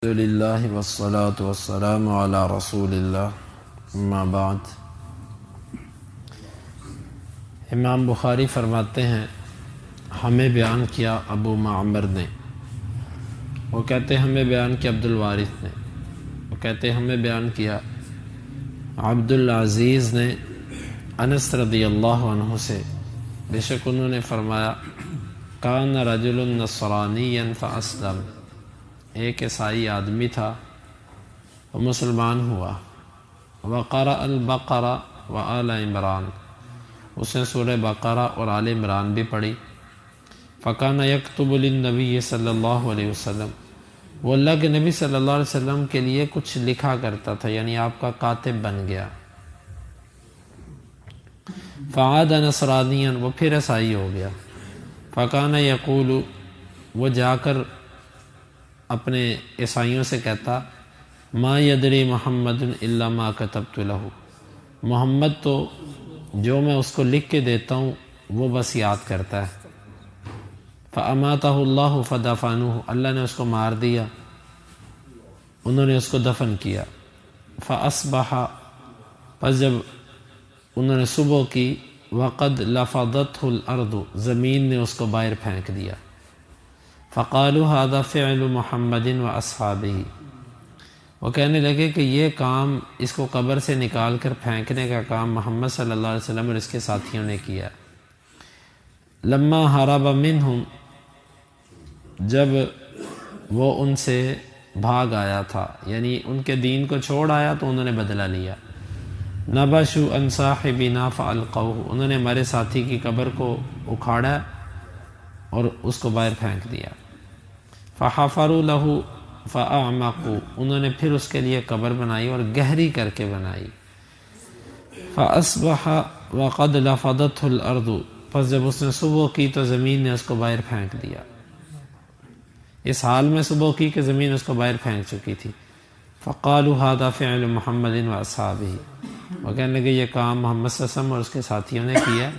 الحمدللہ والصلاة والسلام علی رسول اللہ اما بعد۔ امام بخاری فرماتے ہیں ہمیں بیان کیا ابو معمر نے، وہ کہتے ہیں ہمیں بیان کیا عبد الوارث نے، وہ کہتے ہیں ہمیں بیان کیا عبد العزیز نے انس رضی اللہ عنہ سے، بے شک انہوں نے فرمایا کان رجل نصرانیا فاسلم، ایک عیسائی آدمی تھا وہ مسلمان ہوا، وقرأ البقرہ وآل عمران، اس نے سورہ بقرہ اور آل عمران بھی پڑھی، فکان یکتب للنبی صلی اللہ علیہ وسلم، وہ اللہ کے نبی صلی اللہ علیہ وسلم کے لیے کچھ لکھا کرتا تھا، یعنی آپ کا کاتب بن گیا۔ فعاد نصرانیا، وہ پھر عیسائی ہو گیا، فکان یقول، وہ جا کر اپنے عیسائیوں سے کہتا ما یدری محمد الا ما کتبت لہ، محمد تو جو میں اس کو لکھ کے دیتا ہوں وہ بس یاد کرتا ہے۔ فاماتہ اللہ فدفنوہ، اللہ نے اس کو مار دیا، انہوں نے اس کو دفن کیا۔ فاصبح، پس جب انہوں نے صبح کی، وقد لفظتہ الارض، زمین نے اس کو باہر پھینک دیا۔ فقالوا هذا فعل محمد واصحابہ، وہ کہنے لگے کہ یہ کام، اس کو قبر سے نکال کر پھینکنے کا کام محمد صلی اللہ علیہ وسلم اور اس کے ساتھیوں نے کیا۔ لما ہرب منہم، جب وہ ان سے بھاگ آیا تھا، یعنی ان کے دین کو چھوڑ آیا تو انہوں نے بدلہ لیا۔ نبشوا عن صاحبنا فالقوہ، انہوں نے ہمارے ساتھی کی قبر کو اکھاڑا اور اس کو باہر پھینک دیا۔ فحفروا لہ فاعمقوا، انہوں نے پھر اس کے لیے قبر بنائی اور گہری کر کے بنائی۔ فاصبح وقد لفظتہ الارض، پس جب اس نے صبح کی تو زمین نے اس کو باہر پھینک دیا، اس حال میں صبح کی کہ زمین اس کو باہر پھینک چکی تھی۔ فقالوا هذا فعل محمد واصحابہ، وہ کہنے لگے یہ کام محمد صلی اللہ علیہ وسلم اور اس کے ساتھیوں نے کیا۔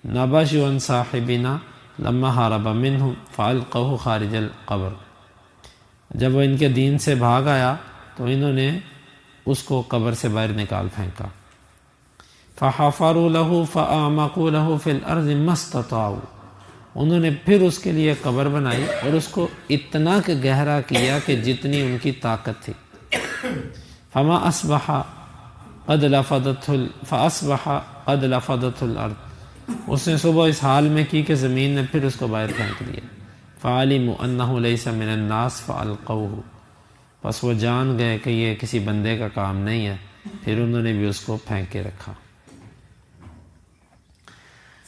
نبشوا عن صاحبنا لما ہرب منہم فالقوہ خارج القبر، جب وہ ان کے دین سے بھاگ آیا تو انہوں نے اس کو قبر سے باہر نکال پھینکا۔ فحفروا لہ فاعمقوا لہ فی الارض ما استطاعوا، انہوں نے پھر اس کے لیے قبر بنائی اور اس کو اتنا کہ گہرا کیا کہ جتنی ان کی طاقت تھی۔ فما اصبح قد لفظتہ الارض، اس نے صبح اس حال میں کی کہ زمین نے پھر اس کو باہر پھینک دیا۔ فعلموا انہ لیس من الناس فالقوہ، پس وہ جان گئے کہ یہ کسی بندے کا کام نہیں ہے، پھر انہوں نے بھی اس کو پھینک کے رکھا۔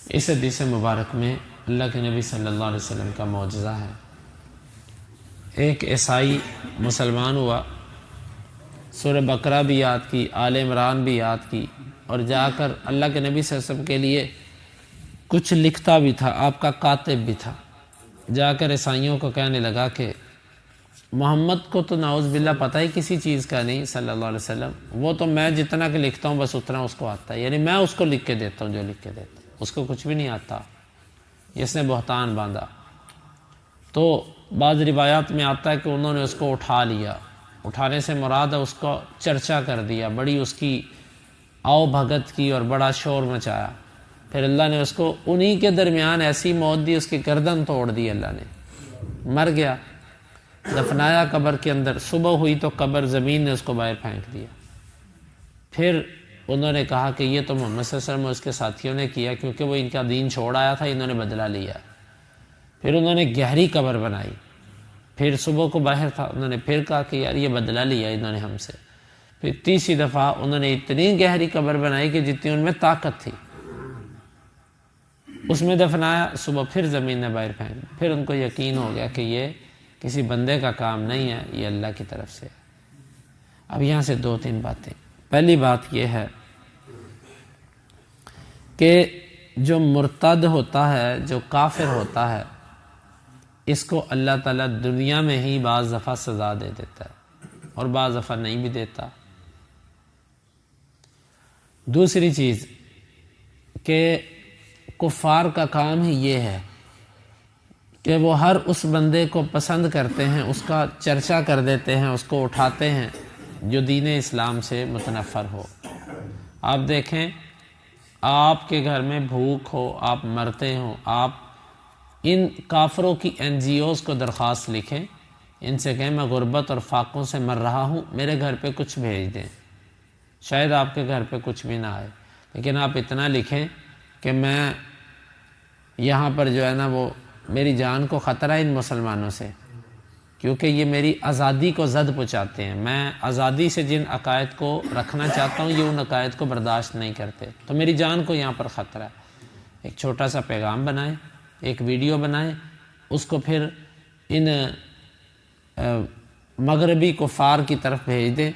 اس حدیث مبارک میں اللہ کے نبی صلی اللہ علیہ وسلم کا معجزہ ہے۔ ایک عیسائی مسلمان ہوا، سورہ بقرہ بھی یاد کی، آل عمران بھی یاد کی، اور جا کر اللہ کے نبی صلی اللہ علیہ وسلم کے لیے کچھ لکھتا بھی تھا، آپ کا کاتب بھی تھا۔ جا کر عیسائیوں کو کہنے لگا کہ محمد کو تو نعوذ باللہ پتہ ہی کسی چیز کا نہیں صلی اللہ علیہ وسلم، وہ تو میں جتنا کہ لکھتا ہوں بس اتنا اس کو آتا ہے، یعنی میں اس کو لکھ کے دیتا ہوں جو لکھ کے دیتا ہوں، اس کو کچھ بھی نہیں آتا۔ اس نے بہتان باندھا۔ تو بعض روایات میں آتا ہے کہ انہوں نے اس کو اٹھا لیا، اٹھانے سے مراد ہے اس کو چرچا کر دیا، بڑی اس کی آؤ بھگت کی اور بڑا شور مچایا، پھر اللہ نے اس کو انہی کے درمیان ایسی موت دی، اس کی گردن توڑ دی، اللہ نے مر گیا، دفنایا قبر کے اندر۔ صبح ہوئی تو قبر، زمین نے اس کو باہر پھینک دیا۔ پھر انہوں نے کہا کہ یہ تو محمد صلی اللہ علیہ وسلم اور اس کے ساتھیوں نے کیا، کیونکہ وہ ان کا دین چھوڑ آیا تھا، انہوں نے بدلہ لیا۔ پھر انہوں نے گہری قبر بنائی، پھر صبح کو باہر تھا، انہوں نے پھر کہا کہ یار یہ بدلہ لیا انہوں نے ہم سے۔ پھر تیسری دفعہ انہوں نے اتنی گہری قبر بنائی کہ جتنی ان میں طاقت تھی، اس میں دفنایا، صبح پھر زمین نے باہر پھینک۔ پھر ان کو یقین ہو گیا کہ یہ کسی بندے کا کام نہیں ہے، یہ اللہ کی طرف سے۔ اب یہاں سے دو تین باتیں۔ پہلی بات یہ ہے کہ جو مرتد ہوتا ہے، جو کافر ہوتا ہے، اس کو اللہ تعالیٰ دنیا میں ہی بعض دفعہ سزا دے دیتا ہے اور بعض دفعہ نہیں بھی دیتا۔ دوسری چیز کہ کفار کا کام ہی یہ ہے کہ وہ ہر اس بندے کو پسند کرتے ہیں، اس کا چرچا کر دیتے ہیں، اس کو اٹھاتے ہیں جو دین اسلام سے متنفر ہو۔ آپ دیکھیں، آپ کے گھر میں بھوک ہو، آپ مرتے ہوں، آپ ان کافروں کی NGOs کو درخواست لکھیں، ان سے کہیں میں غربت اور فاقوں سے مر رہا ہوں، میرے گھر پہ کچھ بھیج دیں۔ شاید آپ کے گھر پہ کچھ بھی نہ آئے، لیکن آپ اتنا لکھیں کہ میں یہاں پر جو ہے نا وہ میری جان کو خطرہ ہے ان مسلمانوں سے، کیونکہ یہ میری آزادی کو زد پہنچاتے ہیں، میں آزادی سے جن عقائد کو رکھنا چاہتا ہوں یہ ان عقائد کو برداشت نہیں کرتے، تو میری جان کو یہاں پر خطرہ ہے۔ ایک چھوٹا سا پیغام بنائیں، ایک ویڈیو بنائیں، اس کو پھر ان مغربی کفار کی طرف بھیج دیں۔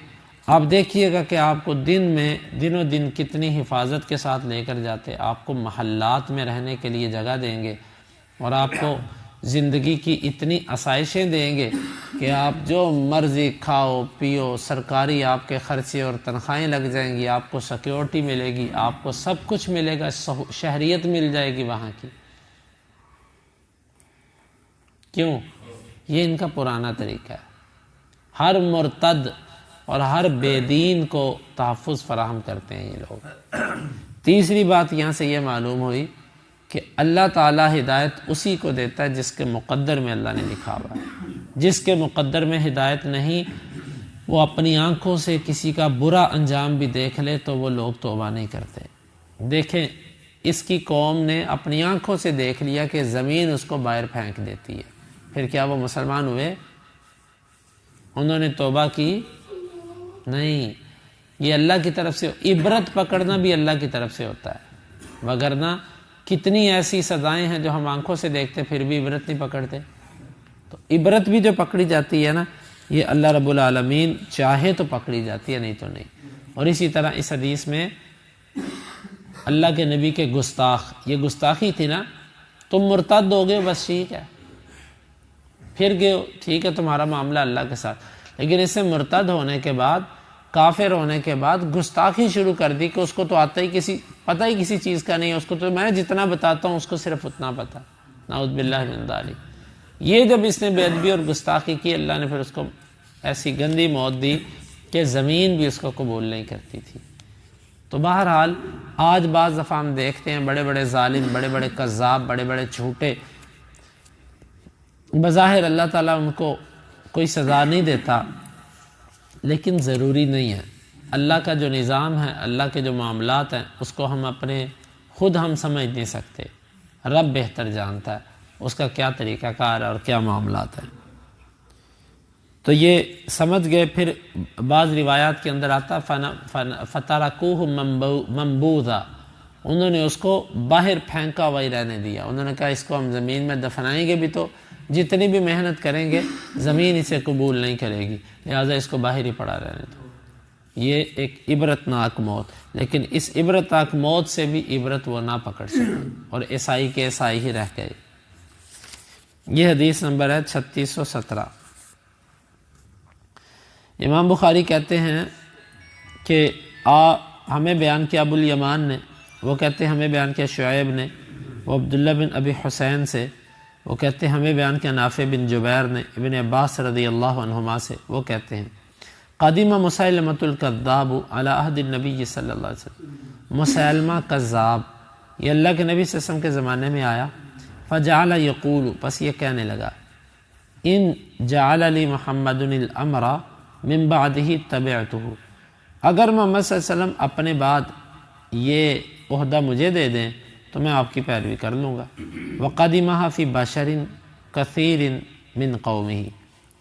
آپ دیکھیے گا کہ آپ کو دنوں دن کتنی حفاظت کے ساتھ لے کر جاتے، آپ کو محلات میں رہنے کے لیے جگہ دیں گے اور آپ کو زندگی کی اتنی آسائشیں دیں گے کہ آپ جو مرضی کھاؤ پیو، سرکاری آپ کے خرچے اور تنخواہیں لگ جائیں گی، آپ کو سیکیورٹی ملے گی، آپ کو سب کچھ ملے گا، شہریت مل جائے گی وہاں کی۔ کیوں؟ یہ ان کا پرانا طریقہ ہے، ہر مرتد اور ہر بے دین کو تحفظ فراہم کرتے ہیں یہ لوگ۔ تیسری بات یہاں سے یہ معلوم ہوئی کہ اللہ تعالیٰ ہدایت اسی کو دیتا ہے جس کے مقدر میں اللہ نے لکھا ہوا ہے، جس کے مقدر میں ہدایت نہیں، وہ اپنی آنکھوں سے کسی کا برا انجام بھی دیکھ لے تو وہ لوگ توبہ نہیں کرتے۔ دیکھیں، اس کی قوم نے اپنی آنکھوں سے دیکھ لیا کہ زمین اس کو باہر پھینک دیتی ہے، پھر کیا وہ مسلمان ہوئے؟ انہوں نے توبہ کی نہیں۔ یہ اللہ کی طرف سے عبرت پکڑنا بھی اللہ کی طرف سے ہوتا ہے، وگرنہ کتنی ایسی سزائیں ہیں جو ہم آنکھوں سے دیکھتے پھر بھی عبرت نہیں پکڑتے۔ تو عبرت بھی جو پکڑی جاتی ہے نا، یہ اللہ رب العالمین چاہے تو پکڑی جاتی ہے، نہیں تو نہیں۔ اور اسی طرح اس حدیث میں اللہ کے نبی کے گستاخ، یہ گستاخی تھی نا، تم مرتد ہو گئے بس ٹھیک ہے، پھر گئے ٹھیک ہے تمہارا معاملہ اللہ کے ساتھ، لیکن اس سے مرتد ہونے کے بعد، کافر ہونے کے بعد گستاخی شروع کر دی کہ اس کو تو آتا ہی پتہ ہی کسی چیز کا نہیں ہے، اس کو تو میں جتنا بتاتا ہوں اس کو صرف اتنا پتہ، نعوذ باللہ من ذالک۔ یہ جب اس نے بے ادبی اور گستاخی کی، اللہ نے پھر اس کو ایسی گندی موت دی کہ زمین بھی اس کو قبول نہیں کرتی تھی۔ تو بہرحال آج بعض دفعہ ہم دیکھتے ہیں بڑے بڑے ظالم، بڑے بڑے کذاب، بڑے بڑے جھوٹے، بظاہر اللہ تعالیٰ ان کو کوئی سزا نہیں دیتا، لیکن ضروری نہیں ہے۔ اللہ کا جو نظام ہے، اللہ کے جو معاملات ہیں، اس کو ہم خود ہم سمجھ نہیں سکتے، رب بہتر جانتا ہے اس کا کیا طریقہ کار ہے اور کیا معاملات ہیں۔ تو یہ سمجھ گئے۔ پھر بعض روایات کے اندر آتا فَتَرَكُوهُ مَنبُوذًا، انہوں نے اس کو باہر پھینکا ہوا ہی رہنے دیا، انہوں نے کہا اس کو ہم زمین میں دفنائیں گے بھی تو جتنی بھی محنت کریں گے زمین اسے قبول نہیں کرے گی، لہٰذا اس کو باہر ہی پڑا رہنے دو۔ یہ ایک عبرتناک موت، لیکن اس عبرتناک موت سے بھی عبرت وہ نہ پکڑ سکے اور عیسائی کے عیسائی ہی رہ گئے۔ یہ حدیث نمبر ہے 3617۔ امام بخاری کہتے ہیں کہ ہمیں بیان کیا ابو الیمان نے، وہ کہتے ہیں ہمیں بیان کیا شعیب نے، وہ عبداللہ بن ابی حسین سے، وہ کہتے ہیں ہمیں بیان کیا نافع بن جبیر نے، ابن عباس رضی اللہ عنہما سے، وہ کہتے ہیں قدیم مسیلمۃ الکذاب علی عہد النبی صلی اللہ علیہ وسلم، مسیلمہ کذاب یہ اللہ کے نبی صلی اللہ علیہ وسلم کے زمانے میں آیا، فجعل یقول، پس یہ کہنے لگا، ان جعل لی محمد الامر من بعدہ تبعتہ، اگر محمد صلی اللہ علیہ وسلم اپنے بعد یہ عہدہ مجھے دے دیں تو میں آپ کی پیروی کر لوں گا۔ وقدمہ فی بشر کثیر من قومہ،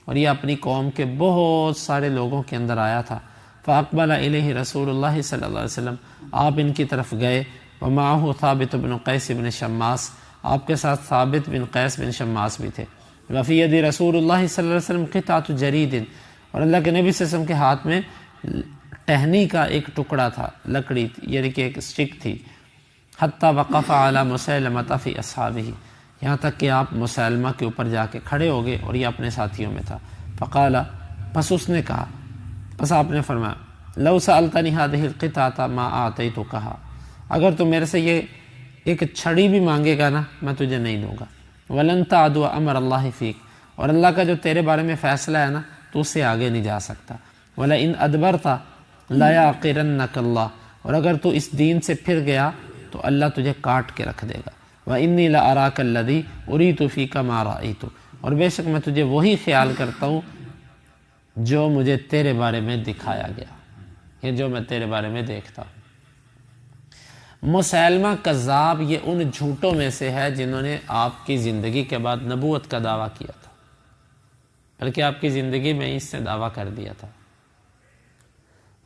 اور یہ اپنی قوم کے بہت سارے لوگوں کے اندر آیا تھا۔ فاقبل الیہ رسول اللہ صلی اللہ علیہ وسلم، آپ ان کی طرف گئے، ومعہ ثابت بن قیس بن شماس، آپ کے ساتھ ثابت بن قیس بن شماس بھی تھے۔ وفی ید رسول اللہ صلی اللہ علیہ وسلم قطعۃ جرید، اور اللہ کے نبی صلی اللہ علیہ وسلم کے ہاتھ میں ٹہنی کا ایک ٹکڑا تھا، لکڑی یعنی کہ ایک اسٹک تھی۔ حتی وقف علی مسیلمۃ فی اصحابہ، یہاں تک کہ آپ مسیلمہ کے اوپر جا کے کھڑے ہو گئے اور یہ اپنے ساتھیوں میں تھا۔ فقال، پس اس نے کہا، پس آپ نے فرمایا، لو سألتنی هذه القطعۃ ما اعطیتکھا، اگر تو میرے سے یہ ایک چھڑی بھی مانگے گا نا میں تجھے نہیں دوں گا۔ وَلَن تَعْدُوَ أَمْرَ اللَّهِ فِيكَ، اور اللہ کا جو تیرے بارے میں فیصلہ ہے نا تو اس سے آگے نہیں جا سکتا۔ وَلَئِنْ أَدْبَرْتَ لَيَعْقِرَنَّكَ اللَّهُ، اور اگر تو اس دین سے پھر گیا تو اللہ تجھے کاٹ کے رکھ دے گا۔ وَإِنِّي لَأَرَاكَ الَّذِي أُرِيتُ فِيكَ مَا رَأَيْتُ، اور بے شک میں تجھے وہی خیال کرتا ہوں جو مجھے تیرے بارے میں دکھایا گیا، یہ جو میں تیرے بارے میں دیکھتا ہوں۔ مسیلمہ کذاب یہ ان جھوٹوں میں سے ہے جنہوں نے آپ کی زندگی کے بعد نبوت کا دعویٰ کیا تھا، بلکہ آپ کی زندگی میں اس نے دعویٰ کر دیا تھا۔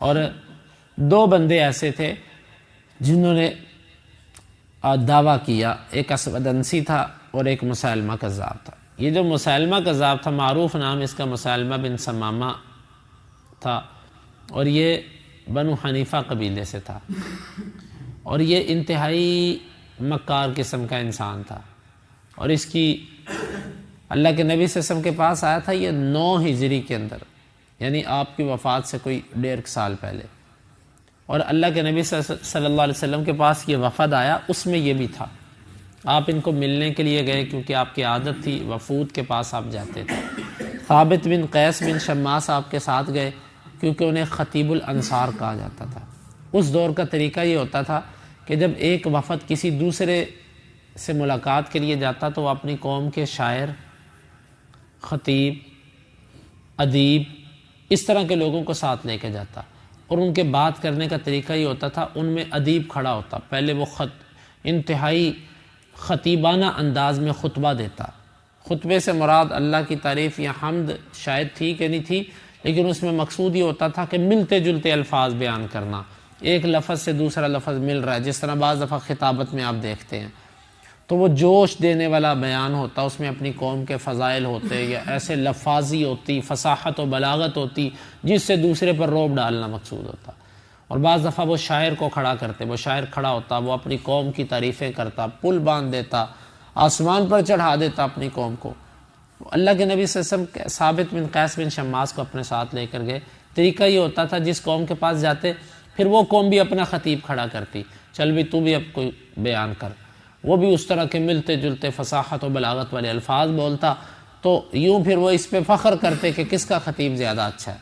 اور دو بندے ایسے تھے جنہوں نے دعویٰ کیا، ایک اسود انسی تھا اور ایک مسیلمہ کذاب تھا۔ یہ جو مسیلمہ کذاب تھا، معروف نام اس کا مسیلمہ بن سمامہ تھا، اور یہ بنو حنیفہ قبیلے سے تھا، اور یہ انتہائی مکار قسم کا انسان تھا، اور اس کی اللہ کے نبی صلی اللہ علیہ وسلم کے پاس آیا تھا یہ 9 ہجری کے اندر، یعنی آپ کی وفات سے کوئی 1.5 سال پہلے، اور اللہ کے نبی صلی اللہ علیہ وسلم کے پاس یہ وفد آیا، اس میں یہ بھی تھا۔ آپ ان کو ملنے کے لیے گئے کیونکہ آپ کی عادت تھی، وفود کے پاس آپ جاتے تھے۔ ثابت بن قیس بن شماس آپ کے ساتھ گئے کیونکہ انہیں خطیب الانصار کہا جاتا تھا۔ اس دور کا طریقہ یہ ہوتا تھا کہ جب ایک وفد کسی دوسرے سے ملاقات کے لیے جاتا تو وہ اپنی قوم کے شاعر، خطیب، ادیب، اس طرح کے لوگوں کو ساتھ لے کے جاتا، اور ان کے بات کرنے کا طریقہ یہ ہوتا تھا، ان میں ادیب کھڑا ہوتا، پہلے وہ انتہائی خطیبانہ انداز میں خطبہ دیتا۔ خطبے سے مراد اللہ کی تعریف یا حمد شاید تھی کہ نہیں تھی، لیکن اس میں مقصود یہ ہوتا تھا کہ ملتے جلتے الفاظ بیان کرنا، ایک لفظ سے دوسرا لفظ مل رہا ہے، جس طرح بعض دفعہ خطابت میں آپ دیکھتے ہیں تو وہ جوش دینے والا بیان ہوتا، اس میں اپنی قوم کے فضائل ہوتے یا ایسے لفاظی ہوتی، فصاحت و بلاغت ہوتی جس سے دوسرے پر رعب ڈالنا مقصود ہوتا۔ اور بعض دفعہ وہ شاعر کو کھڑا کرتے، وہ شاعر کھڑا ہوتا، وہ اپنی قوم کی تعریفیں کرتا، پل باندھ دیتا، آسمان پر چڑھا دیتا اپنی قوم کو۔ اللہ کے نبی صلی اللہ علیہ وسلم ثابت بن قیس بن شماس کو اپنے ساتھ لے کر گئے۔ طریقہ یہ ہوتا تھا جس قوم کے پاس جاتے پھر وہ قوم بھی اپنا خطیب کھڑا کرتی، چل بھی تو بھی اب کوئی بیان کر، وہ بھی اس طرح کے ملتے جلتے فصاحت و بلاغت والے الفاظ بولتا، تو یوں پھر وہ اس پہ فخر کرتے کہ کس کا خطیب زیادہ اچھا ہے،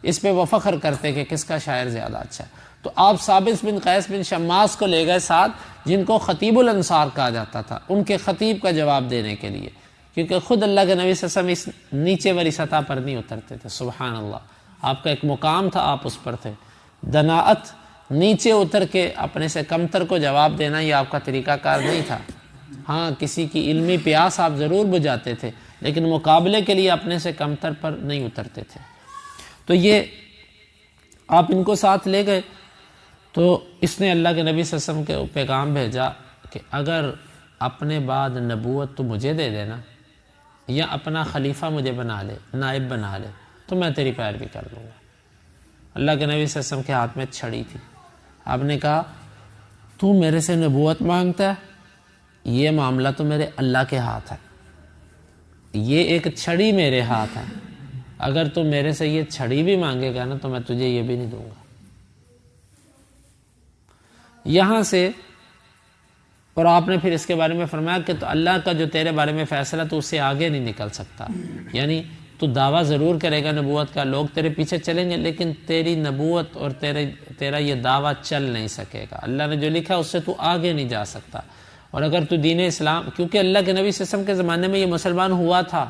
اس پہ وہ فخر کرتے کہ کس کا شاعر زیادہ اچھا ہے۔ تو آپ ثابت بن قیس بن شماس کو لے گئے ساتھ، جن کو خطیب الانصار کہا جاتا تھا، ان کے خطیب کا جواب دینے کے لیے، کیونکہ خود اللہ کے نبی صلی اللہ علیہ وسلم اس نیچے والی سطح پر نہیں اترتے تھے۔ سبحان اللہ، آپ کا ایک مقام تھا، آپ اس پر تھے۔ دناعت، نیچے اتر کے اپنے سے کمتر کو جواب دینا، یہ آپ کا طریقہ کار نہیں تھا۔ ہاں، کسی کی علمی پیاس آپ ضرور بجھاتے تھے، لیکن مقابلے کے لیے اپنے سے کمتر پر نہیں اترتے تھے۔ تو یہ آپ ان کو ساتھ لے گئے، تو اس نے اللہ کے نبی صلی اللہ علیہ وسلم کے پیغام بھیجا کہ اگر اپنے بعد نبوت تو مجھے دے دینا، یا اپنا خلیفہ مجھے بنا لے، نائب بنا لے، تو میں تیری پیروی کر لوں گا۔ اللہ کے نبی صلی اللہ علیہ وسلم کے ہاتھ میں چھڑی تھی۔ آپ نے کہا تو میرے سے نبوت مانگتا ہے، یہ معاملہ تو میرے اللہ کے ہاتھ ہے، یہ ایک چھڑی میرے ہاتھ ہے، اگر تو میرے سے یہ چھڑی بھی مانگے گا نا تو میں تجھے یہ بھی نہیں دوں گا۔ یہاں سے، اور آپ نے پھر اس کے بارے میں فرمایا کہ تو اللہ کا جو تیرے بارے میں فیصلہ تو اس سے آگے نہیں نکل سکتا، یعنی تو دعویٰ ضرور کرے گا نبوت کا، لوگ تیرے پیچھے چلیں گے، لیکن تیری نبوت اور تیرا یہ دعویٰ چل نہیں سکے گا، اللہ نے جو لکھا اس سے تو آگے نہیں جا سکتا۔ اور اگر تو دین اسلام، کیونکہ اللہ کے نبی صلی اللہ علیہ وسلم کے زمانے میں یہ مسلمان ہوا تھا،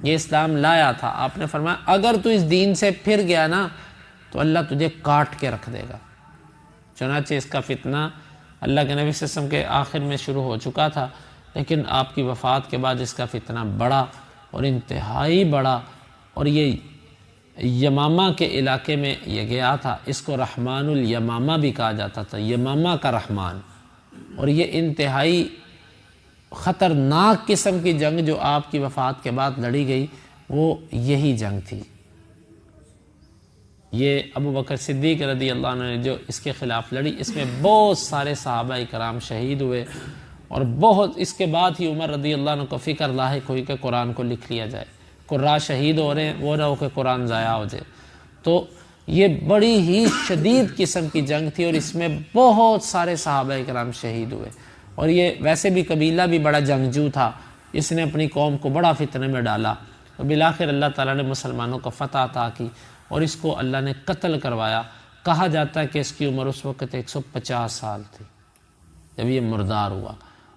یہ اسلام لایا تھا، آپ نے فرمایا اگر تو اس دین سے پھر گیا نا تو اللہ تجھے کاٹ کے رکھ دے گا۔ چنانچہ اس کا فتنہ اللہ کے نبی صلی اللہ علیہ وسلم کے آخر میں شروع ہو چکا تھا، لیکن آپ کی وفات کے بعد اس کا فتنہ بڑا اور انتہائی بڑا، اور یہ یمامہ کے علاقے میں یہ گیا تھا، اس کو رحمان الیمامہ بھی کہا جاتا تھا، یمامہ کا رحمان۔ اور یہ انتہائی خطرناک قسم کی جنگ جو آپ کی وفات کے بعد لڑی گئی، وہ یہی جنگ تھی۔ یہ ابو بکر صدیق رضی اللہ عنہ نے جو اس کے خلاف لڑی، اس میں بہت سارے صحابہ کرام شہید ہوئے، اور بہت اس کے بعد ہی عمر رضی اللہ عنہ کو فکر لاحق ہوئی کہ قرآن کو لکھ لیا جائے، قراء شہید ہو رہے ہیں، وہ نہ ہو کہ قرآن ضائع ہو جائے۔ تو یہ بڑی ہی شدید قسم کی جنگ تھی، اور اس میں بہت سارے صحابہ کرام شہید ہوئے، اور یہ ویسے بھی قبیلہ بھی بڑا جنگجو تھا، اس نے اپنی قوم کو بڑا فتنے میں ڈالا، تو بالآخر اللہ تعالیٰ نے مسلمانوں کو فتح عطا کی اور اس کو اللہ نے قتل کروایا۔ کہا جاتا ہے کہ اس کی عمر اس وقت 150 سال تھی جب یہ مردار ہوا،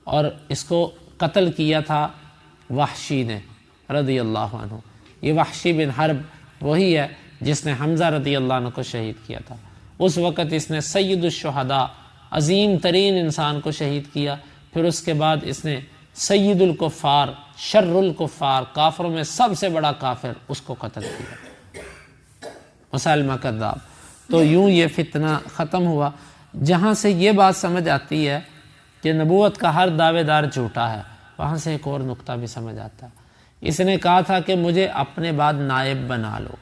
اور اس کو قتل کیا تھا وحشی نے رضی اللہ عنہ۔ یہ وحشی بن حرب وہی ہے جس نے حمزہ رضی اللہ عنہ کو شہید کیا تھا۔ اس وقت اس نے سید الشہداء، عظیم ترین انسان کو شہید کیا، پھر اس کے بعد اس نے سید الکفار، شر الکفار، کافروں میں سب سے بڑا کافر، اس کو قتل کیا، مسیلمہ کذاب۔ تو یوں یہ فتنہ ختم ہوا۔ جہاں سے یہ بات سمجھ آتی ہے کہ نبوت کا ہر دعوے دار جھوٹا ہے، وہاں سے ایک اور نقطہ بھی سمجھ آتا ہے۔ اس نے کہا تھا کہ مجھے اپنے بعد نائب بنا لو،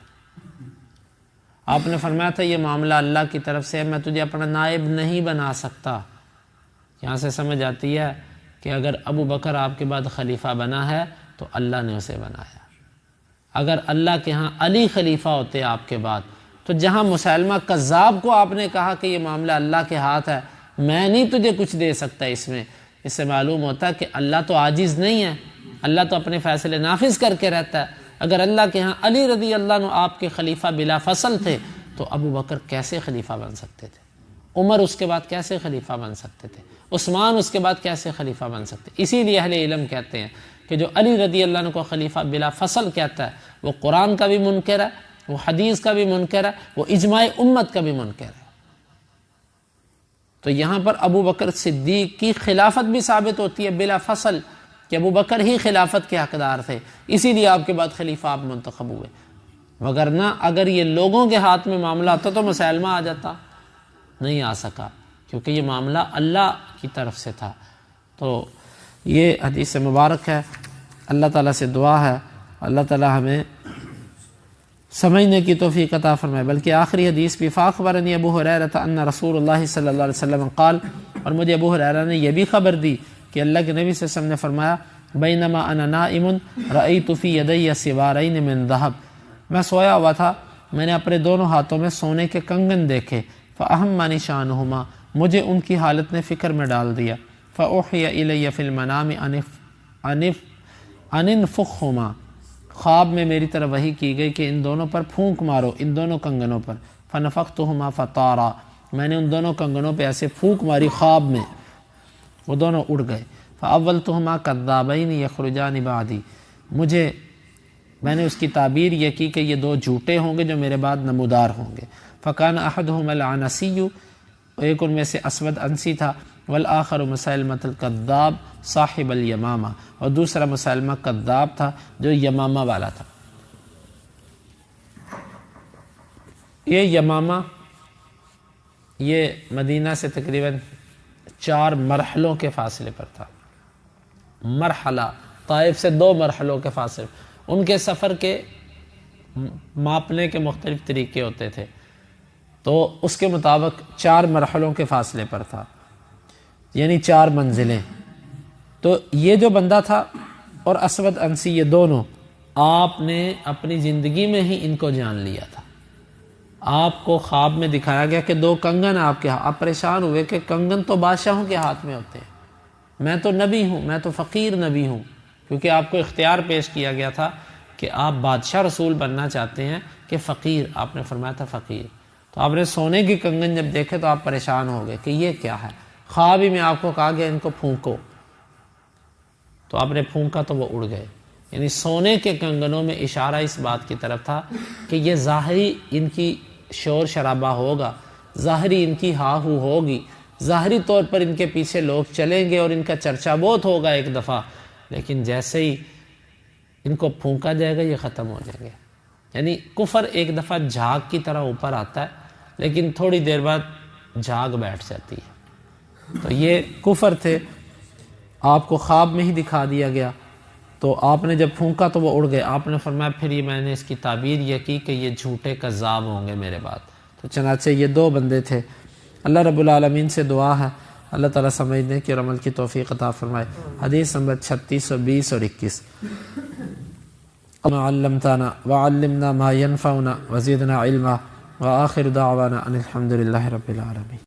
آپ نے فرمایا تھا یہ معاملہ اللہ کی طرف سے ہے، میں تجھے اپنا نائب نہیں بنا سکتا۔ یہاں سے سمجھ آتی ہے کہ اگر ابو بکر آپ کے بعد خلیفہ بنا ہے تو اللہ نے اسے بنایا۔ اگر اللہ کے ہاں علی خلیفہ ہوتے آپ کے بعد، تو جہاں مسیلمہ کذاب کو آپ نے کہا کہ یہ معاملہ اللہ کے ہاتھ ہے، میں نہیں تجھے کچھ دے سکتا اس میں، اس سے معلوم ہوتا ہے کہ اللہ تو عاجز نہیں ہے، اللہ تو اپنے فیصلے نافذ کر کے رہتا ہے۔ اگر اللہ کے ہاں علی رضی اللہ عنہ آپ کے خلیفہ بلا فصل تھے تو ابو بکر کیسے خلیفہ بن سکتے تھے؟ عمر اس کے بعد کیسے خلیفہ بن سکتے تھے؟ عثمان اس کے بعد کیسے خلیفہ بن سکتے؟ اسی لیے اہل علم کہتے ہیں کہ جو علی رضی اللہ عنہ کو خلیفہ بلا فصل کہتا ہے وہ قرآن کا بھی منکر ہے، وہ حدیث کا بھی منکر ہے، وہ اجماع امت کا بھی منکر ہے۔ تو یہاں پر ابو بکر صدیق کی خلافت بھی ثابت ہوتی ہے بلا فصل، کہ ابو بکر ہی خلافت کے حقدار تھے، اسی لیے آپ کے بعد خلیفہ آپ منتخب ہوئے۔ وگرنہ اگر یہ لوگوں کے ہاتھ میں معاملہ آتا تو مسیلمہ آ جاتا، نہیں آ سکا، کیونکہ یہ معاملہ اللہ کی طرف سے تھا۔ تو یہ حدیث مبارک ہے، اللہ تعالیٰ سے دعا ہے اللہ تعالیٰ ہمیں سمجھنے کی توفیق عطا فرمائے۔ بلکہ آخری حدیث بھی، فاخبرنی ابو ہریرہ ان رسول اللہ صلی اللہ علیہ وسلم قال، اور مجھے ابو ہریرہ نے یہ بھی خبر دی کہ اللہ کے نبی صلی اللہ علیہ وسلم نے فرمایا، بینما انا نائم رأیت فی یدی سوارین من ذہب، میں سویا ہوا تھا، میں نے اپنے دونوں ہاتھوں میں سونے کے کنگن دیکھے، فاہمنی شانہما، مجھے ان کی حالت نے فکر میں ڈال دیا، فاوحی الی فی المنام ان انفخہما، خواب میں میری طرف وحی کی گئی کہ ان دونوں پر پھونک مارو، ان دونوں کنگنوں پر، فنفختہما فطارا، میں نے ان دونوں کنگنوں پہ ایسے پھونک ماری خواب میں، وہ دونوں اڑ گئے، فاولتہما کذابین یخرجان بعدی، میں نے اس کی تعبیر یہ کی کہ یہ دو جھوٹے ہوں گے جو میرے بعد نمودار ہوں گے، فکان احدہما العنسی، ایک ان میں سے اسود انسی تھا، والآخر مسیلمہ الکذاب صاحب الیمامہ، اور دوسرا مسیلمہ کذاب تھا جو یمامہ والا تھا۔ یہ یمامہ یہ مدینہ سے تقریباً 4 مرحلوں کے فاصلے پر تھا۔ مرحلہ طائف سے 2 مرحلوں کے فاصلے، ان کے سفر کے ماپنے کے مختلف طریقے ہوتے تھے، تو اس کے مطابق 4 مرحلوں کے فاصلے پر تھا، یعنی 4 منزلیں۔ تو یہ جو بندہ تھا اور اسود انسی، یہ دونوں آپ نے اپنی زندگی میں ہی ان کو جان لیا تھا۔ آپ کو خواب میں دکھایا گیا کہ 2 کنگن آپ کے ہاتھ، آپ پریشان ہوئے کہ کنگن تو بادشاہوں کے ہاتھ میں ہوتے ہیں، میں تو نبی ہوں، میں تو فقیر نبی ہوں، کیونکہ آپ کو اختیار پیش کیا گیا تھا کہ آپ بادشاہ رسول بننا چاہتے ہیں کہ فقیر، آپ نے فرمایا تھا فقیر۔ تو آپ نے سونے کی کنگن جب دیکھے تو آپ پریشان ہو گئے کہ یہ کیا ہے، خواب ہی میں آپ کو کہا گیا ان کو پھونکو، تو آپ نے پھونکا تو وہ اڑ گئے۔ یعنی سونے کے کنگنوں میں اشارہ اس بات کی طرف تھا کہ یہ ظاہری ان کی شور شرابہ ہوگا، ظاہری ان کی ہا ہو ہوگی، ظاہری طور پر ان کے پیچھے لوگ چلیں گے اور ان کا چرچا بہت ہوگا ایک دفعہ، لیکن جیسے ہی ان کو پھونکا جائے گا یہ ختم ہو جائیں گے۔ یعنی کفر ایک دفعہ جھاگ کی طرح اوپر آتا ہے لیکن تھوڑی دیر بعد جھاگ بیٹھ جاتی ہے۔ تو یہ کفر تھے، آپ کو خواب میں ہی دکھا دیا گیا، تو آپ نے جب پھونکا تو وہ اڑ گئے۔ آپ نے فرمایا پھر یہ میں نے اس کی تعبیر یہ کی کہ یہ جھوٹے کذاب ہوں گے میرے بعد۔ تو چنانچہ یہ 2 بندے تھے۔ اللہ رب العالمین سے دعا ہے اللہ تعالیٰ سمجھنے کی اور عمل کی توفیق عطا فرمائے۔ حدیث نمبر 3620 اور 21، ما علمتنا وعلمنا ما ينفعنا وزدنا علما، وآخر دعوانا ان الحمد للہ رب العالمین۔